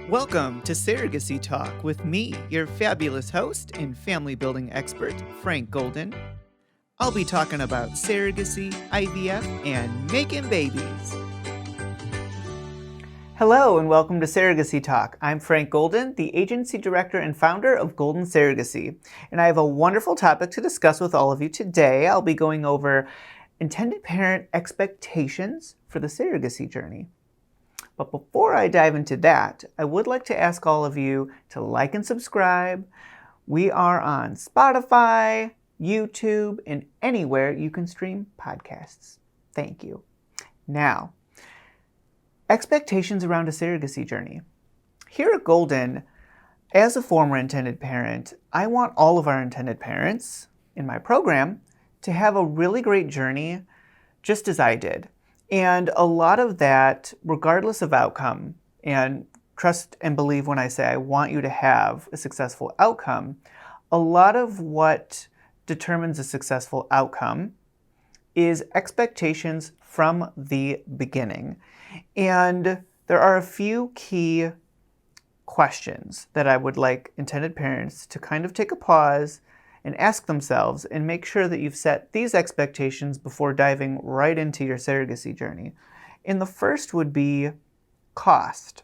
Welcome to Surrogacy Talk with me, your fabulous host and family building expert, Frank Golden. I'll be talking about surrogacy, IVF, and making babies. Hello and welcome to Surrogacy Talk. I'm Frank Golden, the agency director and founder of Golden Surrogacy, and I have a wonderful topic to discuss with all of you today. I'll be going over intended parent expectations for the surrogacy journey. But before I dive into that, I would like to ask all of you to like and subscribe. We are on Spotify, YouTube, and anywhere you can stream podcasts. Thank you. Now, expectations around a surrogacy journey. Here at Golden, as a former intended parent, I want all of our intended parents in my program to have a really great journey just as I did. And a lot of that, regardless of outcome, and trust and believe when I say I want you to have a successful outcome, a lot of what determines a successful outcome is expectations from the beginning. And there are a few key questions that I would like intended parents to kind of take a pause and ask themselves and make sure that you've set these expectations before diving right into your surrogacy journey. And the first would be cost.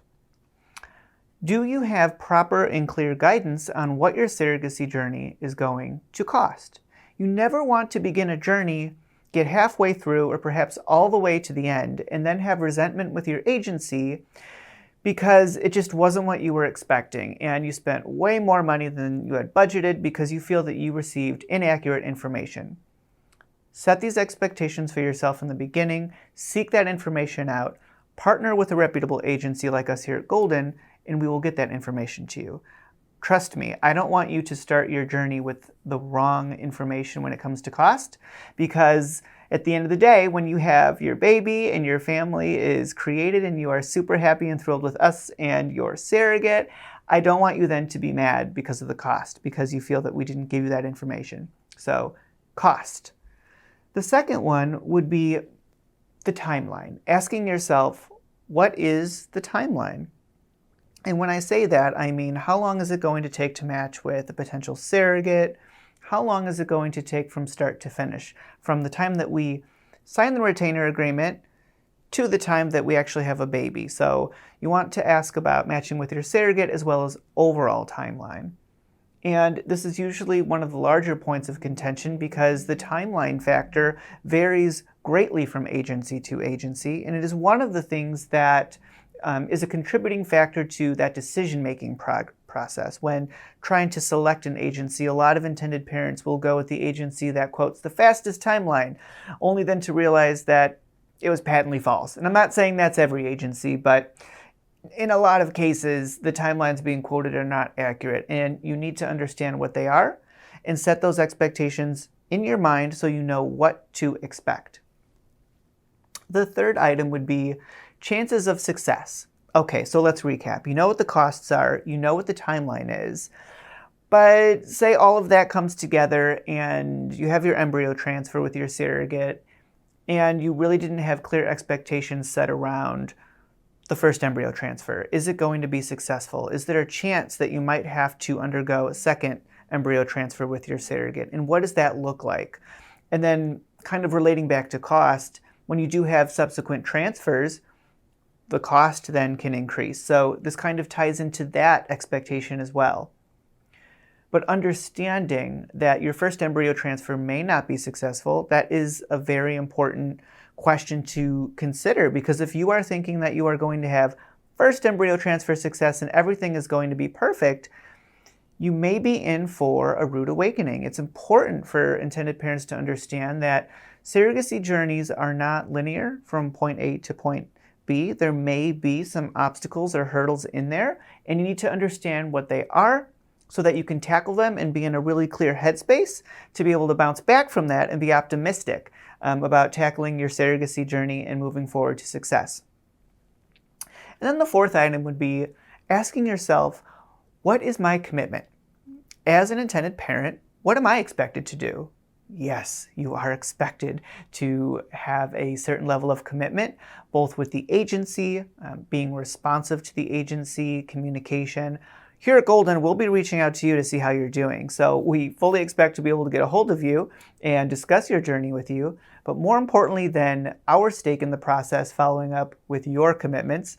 Do you have proper and clear guidance on what your surrogacy journey is going to cost? You never want to begin a journey, get halfway through, or perhaps all the way to the end, and then have resentment with your agency because it just wasn't what you were expecting, and you spent way more money than you had budgeted because you feel that you received inaccurate information. Set these expectations for yourself in the beginning, seek that information out, partner with a reputable agency like us here at Golden, and we will get that information to you. Trust me, I don't want you to start your journey with the wrong information when it comes to cost, because at the end of the day, when you have your baby and your family is created and you are super happy and thrilled with us and your surrogate, I don't want you then to be mad because of the cost, because you feel that we didn't give you that information. So, cost. The second one would be the timeline. Asking yourself, what is the timeline? And when I say that, I mean, how long is it going to take to match with a potential surrogate? How long is it going to take from start to finish? From the time that we sign the retainer agreement to the time that we actually have a baby. So you want to ask about matching with your surrogate as well as overall timeline. And this is usually one of the larger points of contention because the timeline factor varies greatly from agency to agency. And it is one of the things that is a contributing factor to that decision-making process. When trying to select an agency, a lot of intended parents will go with the agency that quotes the fastest timeline, only then to realize that it was patently false. And I'm not saying that's every agency, but in a lot of cases, the timelines being quoted are not accurate, and you need to understand what they are and set those expectations in your mind so you know what to expect. The third item would be chances of success. Okay, so let's recap. You know what the costs are, you know what the timeline is, but say all of that comes together and you have your embryo transfer with your surrogate and you really didn't have clear expectations set around the first embryo transfer. Is it going to be successful? Is there a chance that you might have to undergo a second embryo transfer with your surrogate? And what does that look like? And then kind of relating back to cost, when you do have subsequent transfers, the cost then can increase. So this kind of ties into that expectation as well. But understanding that your first embryo transfer may not be successful, that is a very important question to consider, because if you are thinking that you are going to have first embryo transfer success and everything is going to be perfect, you may be in for a rude awakening. It's important for intended parents to understand that surrogacy journeys are not linear from point A to point B. There may be some obstacles or hurdles in there, and you need to understand what they are so that you can tackle them and be in a really clear headspace to be able to bounce back from that and be optimistic about tackling your surrogacy journey and moving forward to success. And then the fourth item would be asking yourself, what is my commitment? As an intended parent, what am I expected to do? Yes, you are expected to have a certain level of commitment, both with the agency, being responsive to the agency, communication. Here at Golden, we'll be reaching out to you to see how you're doing. So we fully expect to be able to get a hold of you and discuss your journey with you. But more importantly than our stake in the process, following up with your commitments,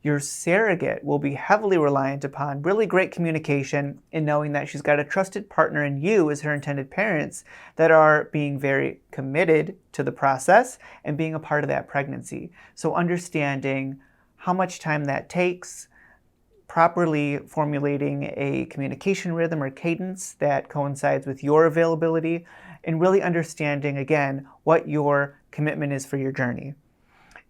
your surrogate will be heavily reliant upon really great communication in knowing that she's got a trusted partner in you as her intended parents that are being very committed to the process and being a part of that pregnancy. So understanding how much time that takes, properly formulating a communication rhythm or cadence that coincides with your availability, and really understanding, again, what your commitment is for your journey.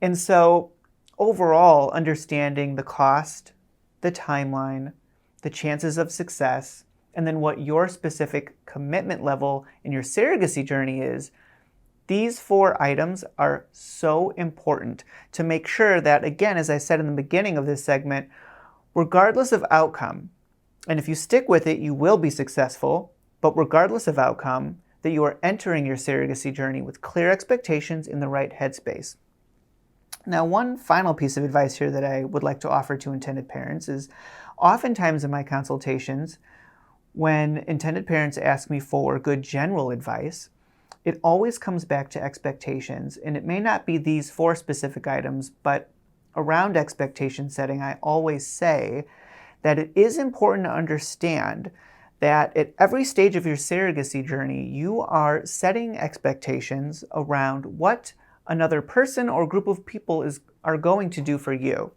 And so overall, understanding the cost, the timeline, the chances of success, and then what your specific commitment level in your surrogacy journey is, these 4 items are so important to make sure that, again, as I said in the beginning of this segment, regardless of outcome, and if you stick with it, you will be successful, but regardless of outcome, that you are entering your surrogacy journey with clear expectations in the right headspace. Now, one final piece of advice here that I would like to offer to intended parents is oftentimes in my consultations, when intended parents ask me for good general advice, it always comes back to expectations. And it may not be these 4 specific items, but around expectation setting, I always say that it is important to understand that at every stage of your surrogacy journey, you are setting expectations around what another person or group of people are going to do for you,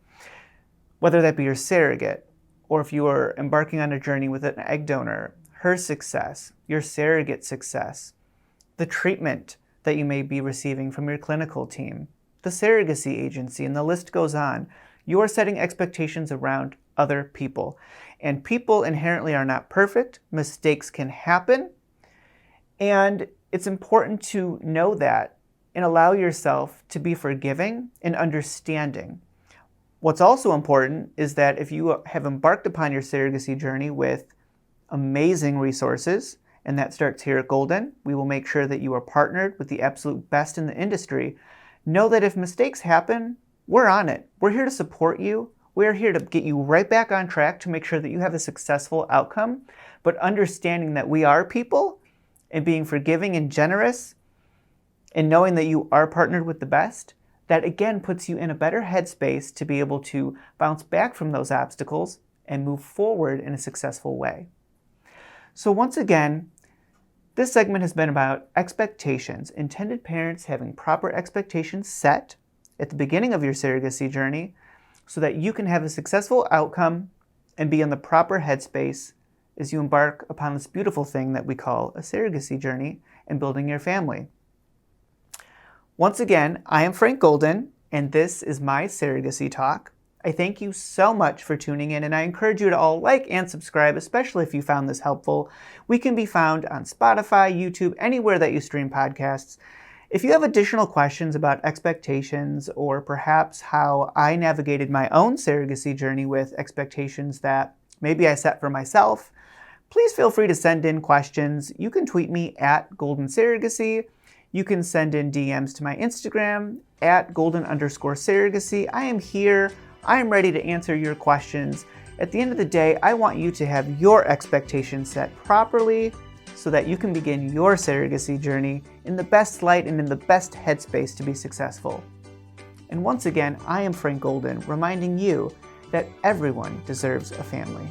whether that be your surrogate, or if you are embarking on a journey with an egg donor, her success, your surrogate success, the treatment that you may be receiving from your clinical team, the surrogacy agency, and the list goes on. You are setting expectations around other people. And people inherently are not perfect. Mistakes can happen. And it's important to know that and allow yourself to be forgiving and understanding. What's also important is that if you have embarked upon your surrogacy journey with amazing resources, and that starts here at Golden, we will make sure that you are partnered with the absolute best in the industry. Know that if mistakes happen, we're on it. We're here to support you. We're here to get you right back on track to make sure that you have a successful outcome, but understanding that we are people and being forgiving and generous and knowing that you are partnered with the best, that again puts you in a better headspace to be able to bounce back from those obstacles and move forward in a successful way. So once again, this segment has been about expectations, intended parents having proper expectations set at the beginning of your surrogacy journey so that you can have a successful outcome and be in the proper headspace as you embark upon this beautiful thing that we call a surrogacy journey and building your family. Once again, I am Frank Golden, and this is my Surrogacy Talk. I thank you so much for tuning in, and I encourage you to all like and subscribe, especially if you found this helpful. We can be found on Spotify, YouTube, anywhere that you stream podcasts. If you have additional questions about expectations or perhaps how I navigated my own surrogacy journey with expectations that maybe I set for myself, please feel free to send in questions. You can tweet me at Golden Surrogacy. You can send in DMs to my Instagram at golden_surrogacy. I am here. I am ready to answer your questions. At the end of the day, I want you to have your expectations set properly so that you can begin your surrogacy journey in the best light and in the best headspace to be successful. And once again, I am Frank Golden, reminding you that everyone deserves a family.